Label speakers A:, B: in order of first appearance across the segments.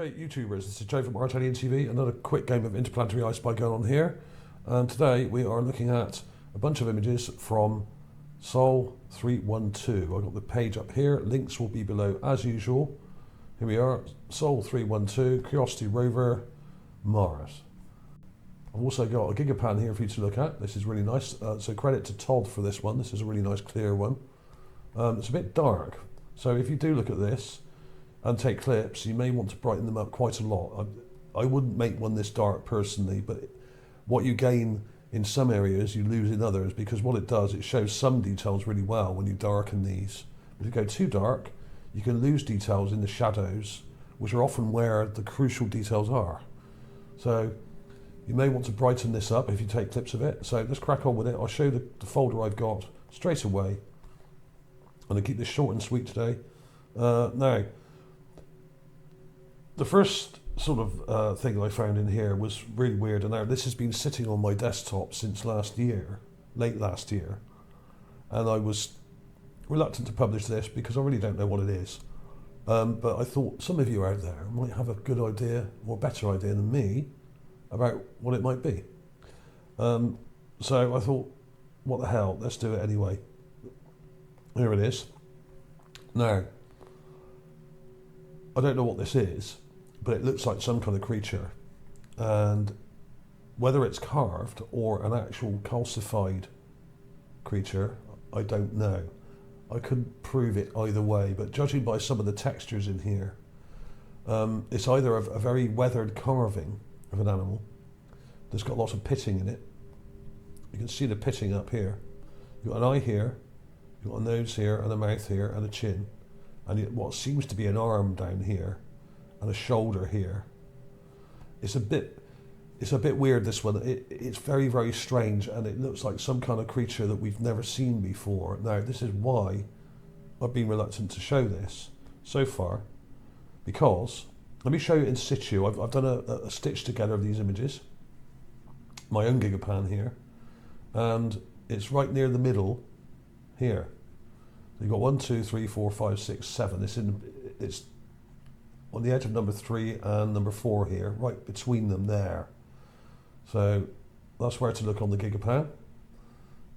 A: Okay, YouTubers, this is Joe from ArtAlienTV. Another quick game of interplanetary ice spy going on here. And today we are looking at a bunch of images from Sol 312. I've got the page up here. Links will be below as usual. Here we are, Sol 312, Curiosity Rover, Mars. I've also got a GIGAPAN here for you to look at. This is really nice. So credit to Todd for this one. This is a really nice clear one. It's a bit dark. So if you do look at this and take clips, you may want to brighten them up quite a lot. I wouldn't make one this dark personally, but what you gain in some areas, you lose in others, because what it does, it shows some details really well when you darken these. If you go too dark, you can lose details in the shadows, which are often where the crucial details are. So you may want to brighten this up if you take clips of it. So let's crack on with it. I'll show the folder I've got straight away. I'm going to keep this short and sweet today. Now, the first sort of thing I found in here was really weird, and now this has been sitting on my desktop since last year, late last year, and I was reluctant to publish this because I really don't know what it is. But I thought some of you out there might have a good idea, or better idea than me, about what it might be. So I thought, what the hell, let's do it anyway. Here it is. Now, I don't know what this is, but it looks like some kind of creature, and whether it's carved or an actual calcified creature, I don't know. I couldn't prove it either way, but judging by some of the textures in here, it's either a very weathered carving of an animal that's got lots of pitting in it. You can see the pitting up here. You've got an eye here, you've got a nose here, and a mouth here, and a chin, and what seems to be an arm down here, and a shoulder here. It's a bit weird, this one. It's very, very strange, and it looks like some kind of creature that we've never seen before. Now, this is why I've been reluctant to show this so far, because, let me show you in situ. I've done a stitch together of these images, my own GIGAPAN here, and it's right near the middle here. So you've got 1, 2, 3, 4, 5, 6, 7. It's on the edge of number 3 and number 4 here, right between them there. So that's where to look on the GIGAPAN,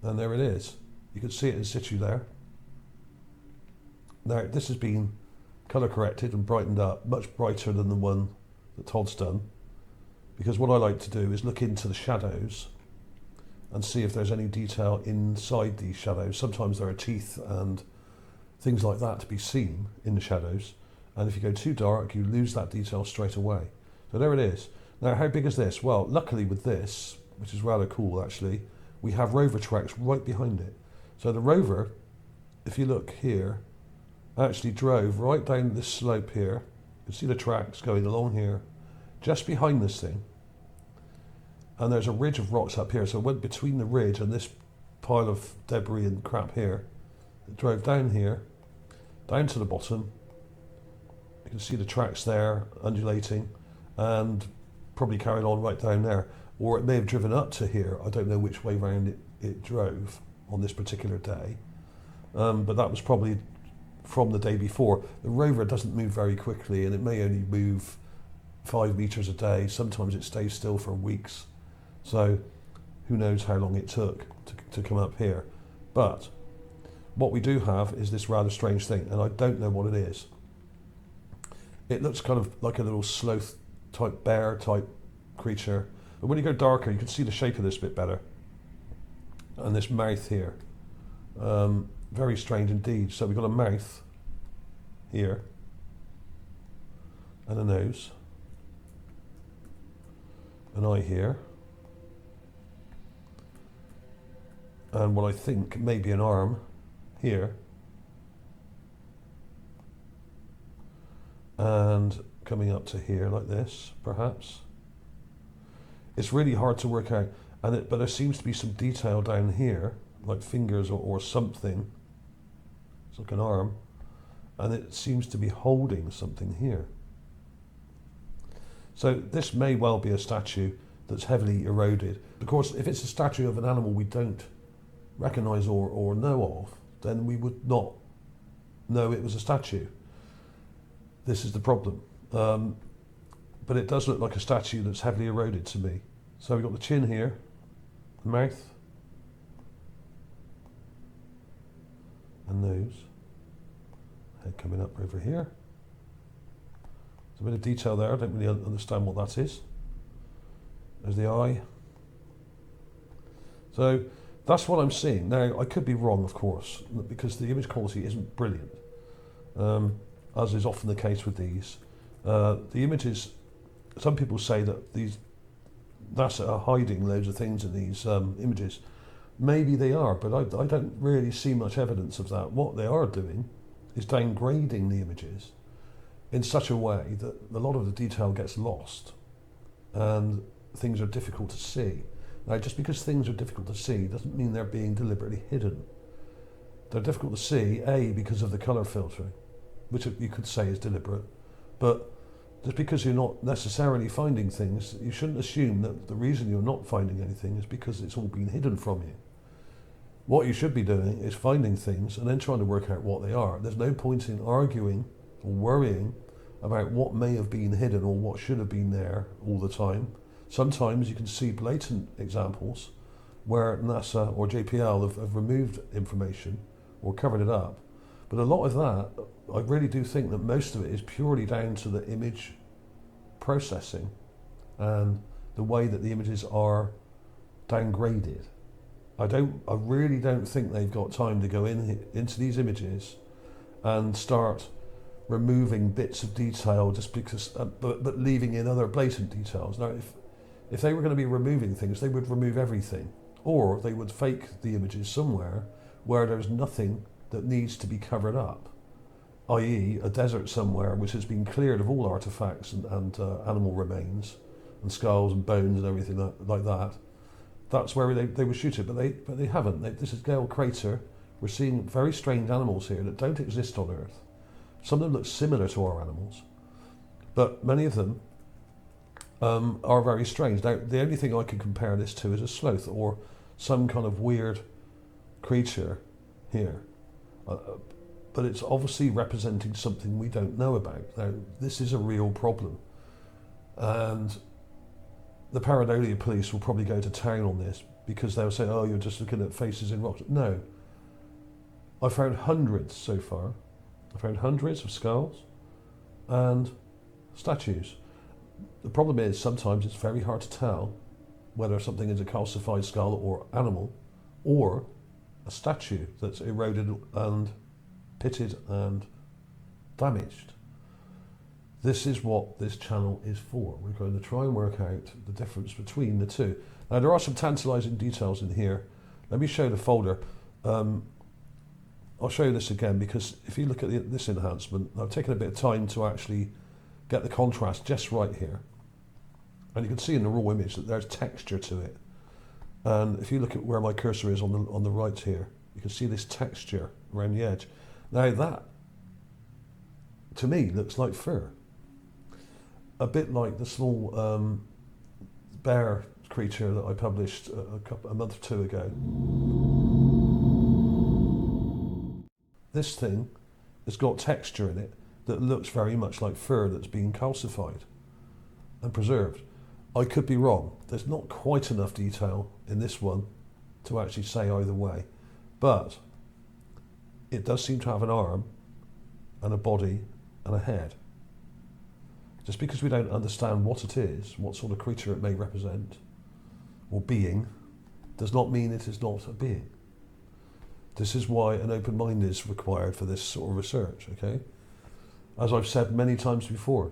A: and there it is. You can see it in situ there. Now, this has been colour corrected and brightened up, much brighter than the one that Todd's done, because what I like to do is look into the shadows and see if there's any detail inside these shadows. Sometimes there are teeth and things like that to be seen in the shadows, and if you go too dark, you lose that detail straight away. So there it is. Now, how big is this? Well, luckily with this, which is rather cool actually, we have rover tracks right behind it. So the rover, if you look here, actually drove right down this slope here. You can see the tracks going along here, just behind this thing. And there's a ridge of rocks up here, so it went between the ridge and this pile of debris and crap here. It drove down here, down to the bottom. You can see the tracks there, undulating, and probably carried on right down there. Or it may have driven up to here. I don't know which way round it drove on this particular day. But that was probably from the day before. The rover doesn't move very quickly, and it may only move 5 meters a day. Sometimes it stays still for weeks. So who knows how long it took to come up here. But what we do have is this rather strange thing, and I don't know what it is. It looks kind of like a little sloth type bear type creature, but when you go darker, you can see the shape of this a bit better. And this mouth here, very strange indeed. So we've got a mouth here, and a nose, an eye here, and what I think may be an arm here, and coming up to here like this, perhaps. It's really hard to work out, but there seems to be some detail down here, like fingers or something. It's like an arm, and it seems to be holding something here. So this may well be a statue that's heavily eroded. Of course, if it's a statue of an animal we don't recognise or know of, then we would not know it was a statue. This is the problem. but it does look like a statue that's heavily eroded to me. So we've got the chin here, the mouth, and nose, head coming up over here. There's a bit of detail there, I don't really understand what that is. There's the eye. So that's what I'm seeing. Now, I could be wrong, of course, because the image quality isn't brilliant, as is often the case with these. The images, some people say that these NASA are hiding loads of things in these images. Maybe they are, but I don't really see much evidence of that. What they are doing is downgrading the images in such a way that a lot of the detail gets lost and things are difficult to see. Now, just because things are difficult to see doesn't mean they're being deliberately hidden. They're difficult to see, A, because of the colour filtering, which you could say is deliberate, but just because you're not necessarily finding things, you shouldn't assume that the reason you're not finding anything is because it's all been hidden from you. What you should be doing is finding things and then trying to work out what they are. There's no point in arguing or worrying about what may have been hidden or what should have been there all the time. Sometimes you can see blatant examples where NASA or JPL have removed information or covered it up. But a lot of that, I really do think that most of it is purely down to the image processing and the way that the images are downgraded. I really don't think they've got time to go into these images and start removing bits of detail just because, but leaving in other blatant details. Now, if they were going to be removing things, they would remove everything, or they would fake the images somewhere where there's nothing that needs to be covered up, i.e. a desert somewhere which has been cleared of all artifacts and animal remains and skulls and bones and everything like that. That's where they would shoot it, but they haven't. This is Gale Crater. We're seeing very strange animals here that don't exist on Earth. Some of them look similar to our animals, but many of them are very strange. Now, the only thing I can compare this to is a sloth or some kind of weird creature here. But it's obviously representing something we don't know about. Now, this is a real problem. And the Pareidolia police will probably go to town on this because they'll say, oh, you're just looking at faces in rocks. No. I found hundreds so far. I found hundreds of skulls and statues. The problem is sometimes it's very hard to tell whether something is a calcified skull or animal or a statue that's eroded and pitted and damaged. This is what this channel is for. We're going to try and work out the difference between the two. Now, there are some tantalising details in here. Let me show the folder. I'll show you this again because if you look at this enhancement, I've taken a bit of time to actually get the contrast just right here. And you can see in the raw image that there's texture to it. And if you look at where my cursor is on the right here, you can see this texture around the edge. Now that, to me, looks like fur. A bit like the small bear creature that I published a month or two ago. This thing has got texture in it that looks very much like fur that's been calcified and preserved. I could be wrong. There's not quite enough detail in this one to actually say either way, but it does seem to have an arm and a body and a head. Just because we don't understand what it is, what sort of creature it may represent, or being, does not mean it is not a being. This is why an open mind is required for this sort of research, okay? As I've said many times before,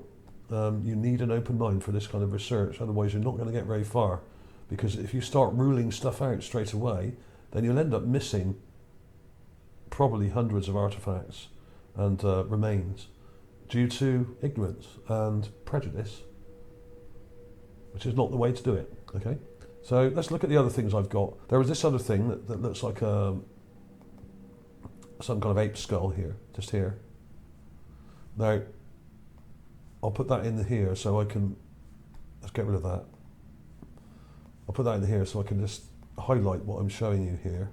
A: you need an open mind for this kind of research, otherwise you're not going to get very far. Because if you start ruling stuff out straight away, then you'll end up missing probably hundreds of artifacts and remains due to ignorance and prejudice, which is not the way to do it, okay? So let's look at the other things I've got. There was this other thing that looks like some kind of ape skull here, just here. Now, I'll put that in here so I can, let's get rid of that. I'll put that in here so I can just highlight what I'm showing you here.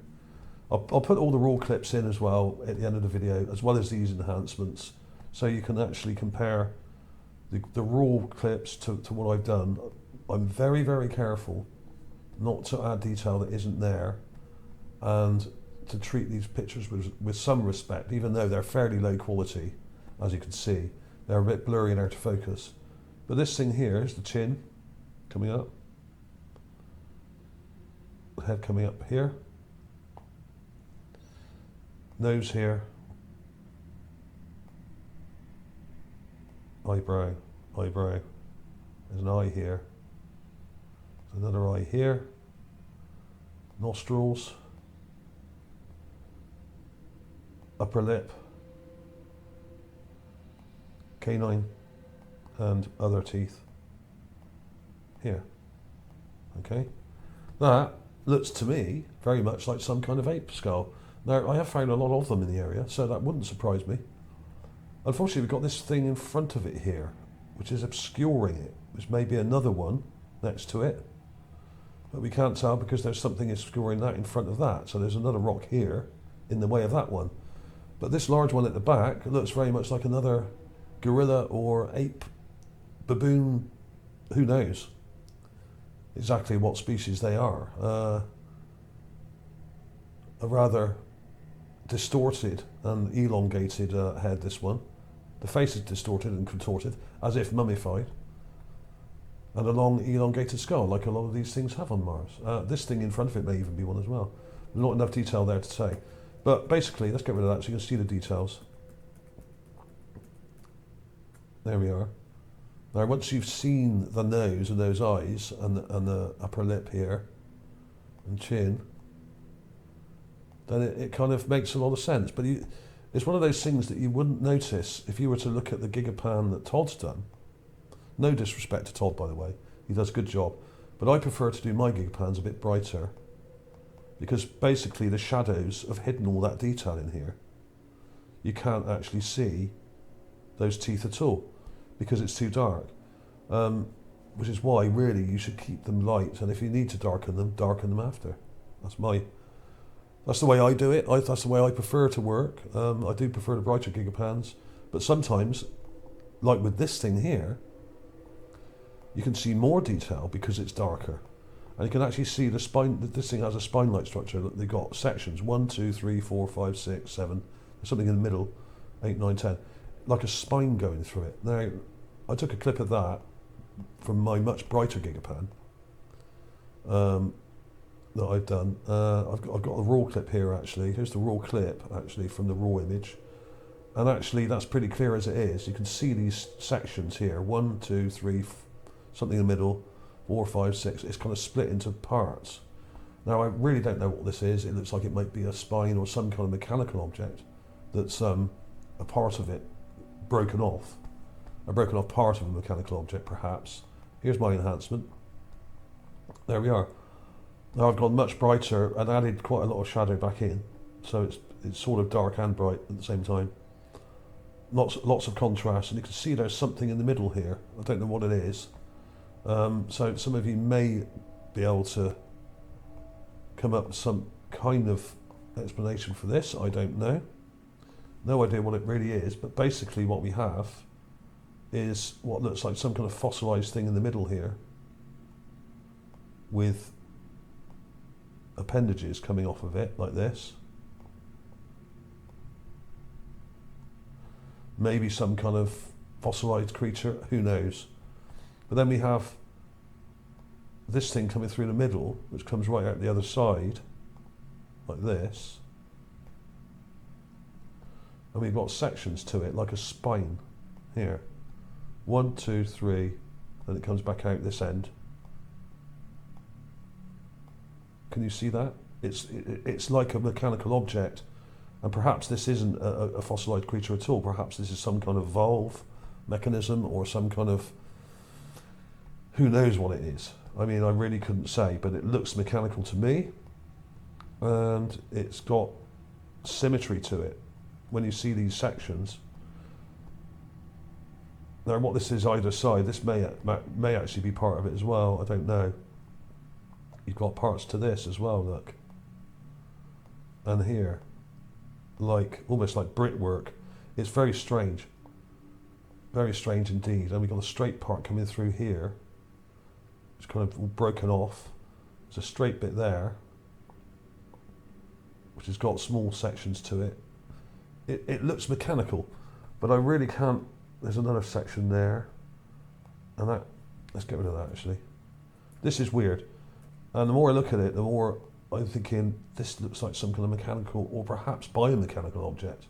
A: I'll put all the raw clips in as well at the end of the video, as well as these enhancements, so you can actually compare the raw clips to what I've done, I'm very, very careful not to add detail that isn't there, and to treat these pictures with some respect, even though they're fairly low quality. As you can see, they're a bit blurry and out of focus. But this thing here is the chin coming up, the head coming up here, nose here, eyebrow, eyebrow, there's an eye here, there's another eye here, nostrils, upper lip, canine, and other teeth here. Okay, that looks to me very much like some kind of ape skull. Now, I have found a lot of them in the area, so that wouldn't surprise me. Unfortunately, we've got this thing in front of it here, which is obscuring it. There's maybe another one next to it, but we can't tell because there's something obscuring that in front of that. So there's another rock here in the way of that one. But this large one at the back looks very much like another gorilla or ape, baboon, who knows exactly what species they are. A rather distorted and elongated head, this one. The face is distorted and contorted, as if mummified. And a long elongated skull, like a lot of these things have on Mars. This thing in front of it may even be one as well. There's not enough detail there to say. But basically, let's get rid of that so you can see the details. There we are. Now, once you've seen the nose and those eyes and the upper lip here and chin, then it kind of makes a lot of sense. But it's one of those things that you wouldn't notice if you were to look at the GIGAPAN that Todd's done. No disrespect to Todd, by the way. He does a good job. But I prefer to do my GIGAPANs a bit brighter, because basically the shadows have hidden all that detail in here. You can't actually see those teeth at all because it's too dark. Which is why really you should keep them light, and if you need to darken them after. That's the way I do it. That's the way I prefer to work. I do prefer the brighter GIGAPANs, but sometimes, like with this thing here, you can see more detail because it's darker. And you can actually see the spine. This thing has a spine-like structure. They've got sections 1, 2, 3, 4, 5, 6, 7. There's something in the middle, 8, 9, 10, like a spine going through it. Now, I took a clip of that from my much brighter GIGAPAN that I've done. I've got a raw clip here actually. Here's the raw clip actually from the raw image, and actually that's pretty clear as it is. You can see these sections here: 1, 2, 3, something in the middle, 4, 5, 6. It's kind of split into parts. Now I really don't know what this is. It looks like it might be a spine or some kind of mechanical object that's a part of it broken off. A broken off part of a mechanical object, perhaps. Here's my enhancement. There we are. Now I've gone much brighter and added quite a lot of shadow back in, so it's sort of dark and bright at the same time. Lots of contrast, and you can see there's something in the middle here. I don't know what it is. So some of you may be able to come up with some kind of explanation for this. I don't know. No idea what it really is, but basically what we have is what looks like some kind of fossilized thing in the middle here with appendages coming off of it like this. Maybe some kind of fossilized creature, who knows. But then we have this thing coming through the middle, which comes right out the other side like this, and we've got sections to it like a spine here. 1, 2, 3, and it comes back out this end. Can you see that? It's like a mechanical object, and perhaps this isn't a fossilized creature at all. Perhaps this is some kind of valve mechanism or some kind of, who knows what it is. I mean, I really couldn't say, but it looks mechanical to me, and it's got symmetry to it when you see these sections. Now, what this is either side, this may actually be part of it as well. I don't know. You've got parts to this as well, look. And here, like almost like brickwork. It's very strange. Very strange indeed. And we've got a straight part coming through here. It's kind of all broken off. There's a straight bit there, which has got small sections to it. It looks mechanical, but I really can't. There's another section there, and that, let's get rid of that actually. This is weird, and the more I look at it, the more I'm thinking this looks like some kind of mechanical or perhaps biomechanical object.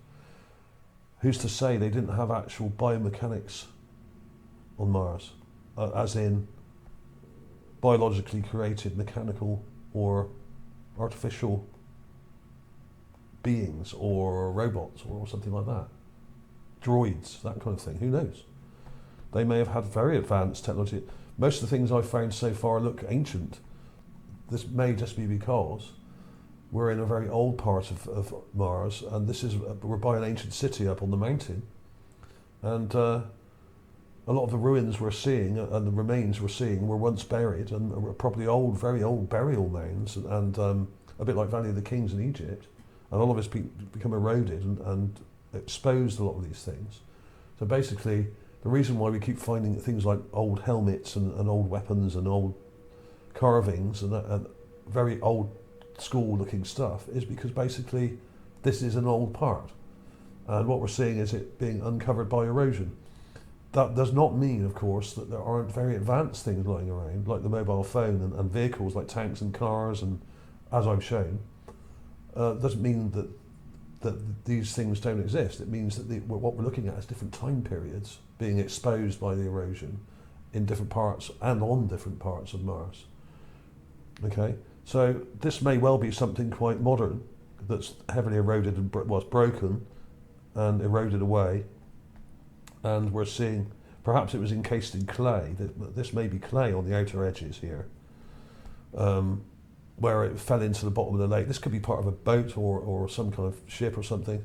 A: Who's to say they didn't have actual biomechanics on Mars, as in biologically created mechanical or artificial beings or robots or something like that. Droids, that kind of thing, who knows? They may have had very advanced technology. Most of the things I've found so far look ancient. This may just be because we're in a very old part of Mars, and we're by an ancient city up on the mountain, and a lot of the ruins we're seeing and the remains we're seeing were once buried and were probably old, very old burial mounds, and a bit like Valley of the Kings in Egypt. And all of it's become eroded and exposed a lot of these things. So basically, the reason why we keep finding things like old helmets and old weapons and old carvings and very old school looking stuff is because basically this is an old part. And what we're seeing is it being uncovered by erosion. That does not mean, of course, that there aren't very advanced things lying around, like the mobile phone and vehicles like tanks and cars, and as I've shown. Doesn't mean that these things don't exist. It means that what we're looking at is different time periods being exposed by the erosion in different parts and on different parts of Mars. Okay, so this may well be something quite modern that's heavily eroded and was broken and eroded away, and we're seeing perhaps it was encased in clay. This may be clay on the outer edges here. Where it fell into the bottom of the lake. This could be part of a boat or some kind of ship or something.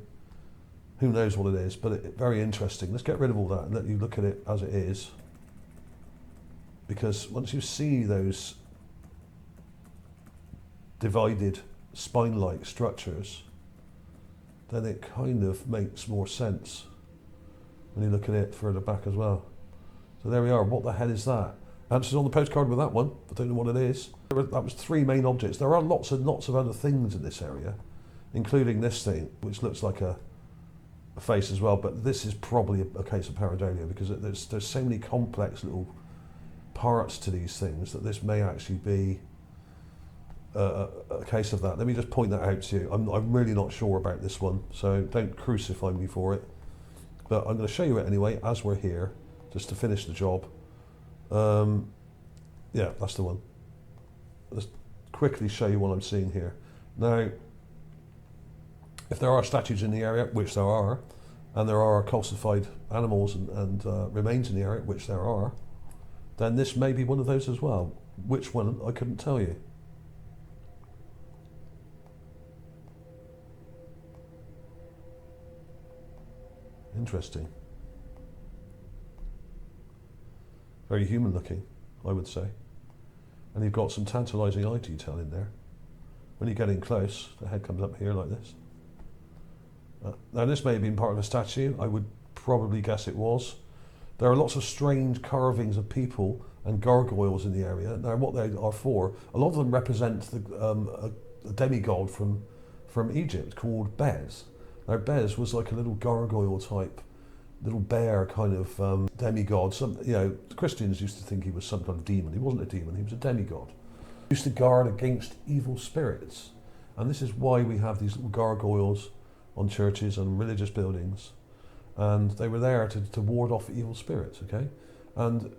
A: Who knows what it is, but very interesting. Let's get rid of all that and let you look at it as it is. Because once you see those divided spine-like structures, then it kind of makes more sense when you look at it further back as well. So there we are. What the hell is that? Answers on the postcard with that one. I don't know what it is. That was 3 main objects. There are lots and lots of other things in this area, including this thing, which looks like a face as well. But this is probably a case of pareidolia because there's so many complex little parts to these things that this may actually be a case of that. Let me just point that out to you. I'm really not sure about this one, so don't crucify me for it. But I'm going to show you it anyway as we're here, just to finish the job. Yeah, that's the one. Let's quickly show you what I'm seeing here. Now, if there are statues in the area, which there are, and there are calcified animals and remains in the area, which there are, then this may be one of those as well. Which one, I couldn't tell you. Interesting. Very human looking, I would say. And you've got some tantalising eye detail in there. When you get in close, the head comes up here like this. Now this may have been part of a statue. I would probably guess it was. There are lots of strange carvings of people and gargoyles in the area. Now what they are for, a lot of them represent a demigod from Egypt called BES. Now BES was like a little gargoyle type, little bear kind of demigod. The Christians used to think he was some kind of demon. He wasn't a demon, he was a demigod. He used to guard against evil spirits. And this is why we have these little gargoyles on churches and religious buildings. And they were there to ward off evil spirits, okay? And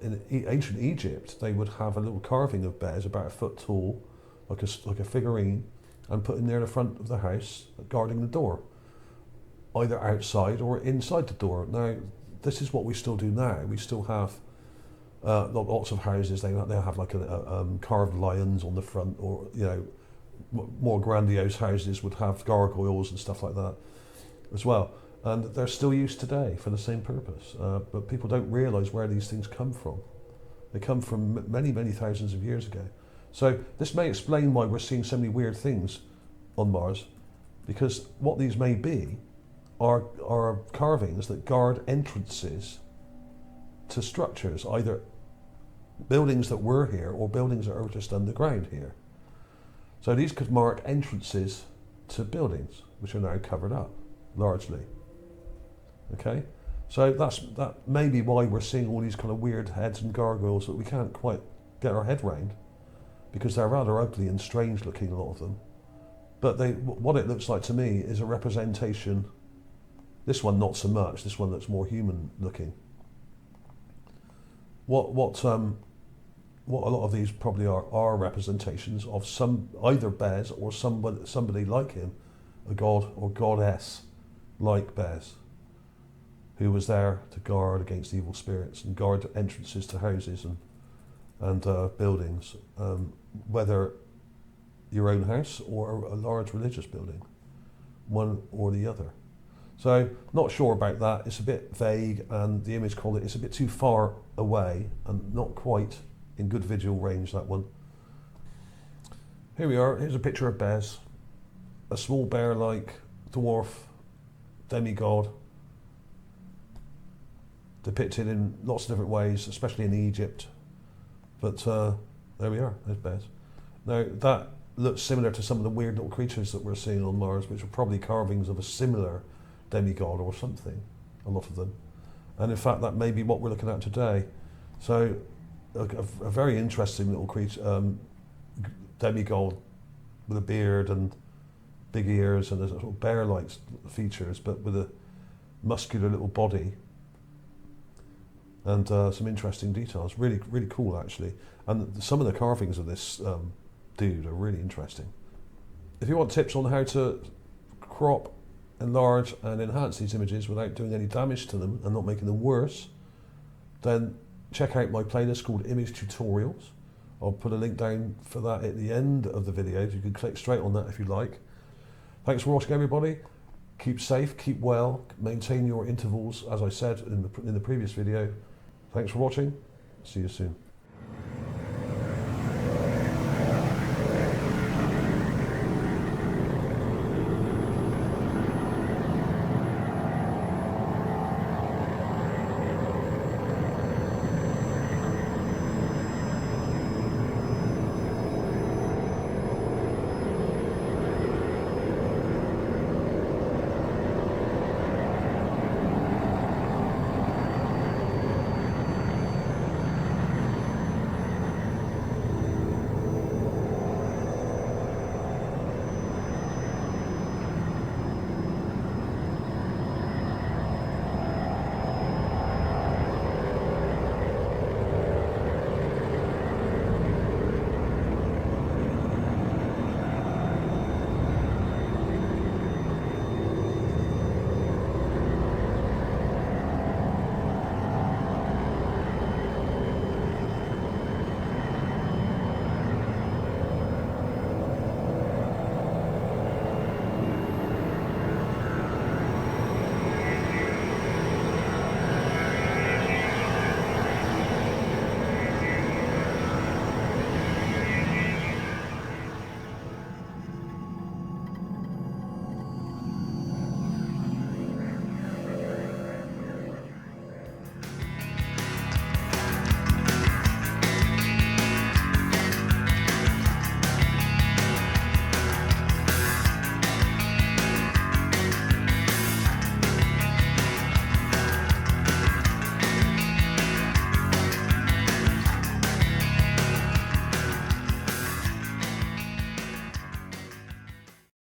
A: in ancient Egypt, they would have a little carving of BES about 1 foot tall, like a figurine, and put in near the front of the house, guarding the door, either outside or inside the door. Now, this is what we still do now. We still have lots of houses. They have like carved lions on the front, or more grandiose houses would have gargoyles and stuff like that as well. And they're still used today for the same purpose. But people don't realise where these things come from. They come from many, many thousands of years ago. So this may explain why we're seeing so many weird things on Mars, because what these may be are carvings that guard entrances to structures, either buildings that were here or buildings that are just underground here. So these could mark entrances to buildings which are now covered up largely. Okay, so that may be why we're seeing all these kind of weird heads and gargoyles that we can't quite get our head round, because they're rather ugly and strange looking, a lot of them. But what it looks like to me is a representation. This one not so much. This one looks more human looking. What a lot of these probably are representations of either BES or somebody like him, a god or goddess like BES, who was there to guard against evil spirits and guard entrances to houses and buildings, whether your own house or a large religious building, one or the other. So not sure about that. It's a bit vague, and the image quality is a bit too far away and not quite in good visual range, that one. Here we are. Here's a picture of BES, a small bear-like dwarf demigod, depicted in lots of different ways, especially in Egypt. But there we are, there's BES. Now that looks similar to some of the weird little creatures that we're seeing on Mars, which are probably carvings of a similar demigod or something, a lot of them. And in fact, that may be what we're looking at today. So a very interesting little creature, demigod with a beard and big ears and a sort of bear-like features, but with a muscular little body. And some interesting details. Really, really cool, actually. And some of the carvings of this dude are really interesting. If you want tips on how to crop, enlarge and enhance these images without doing any damage to them and not making them worse, then check out my playlist called Image Tutorials. I'll put a link down for that at the end of the video. You can click straight on that if you like. Thanks for watching, everybody. Keep safe, keep well, maintain your intervals, as I said in the previous video. Thanks for watching. See you soon.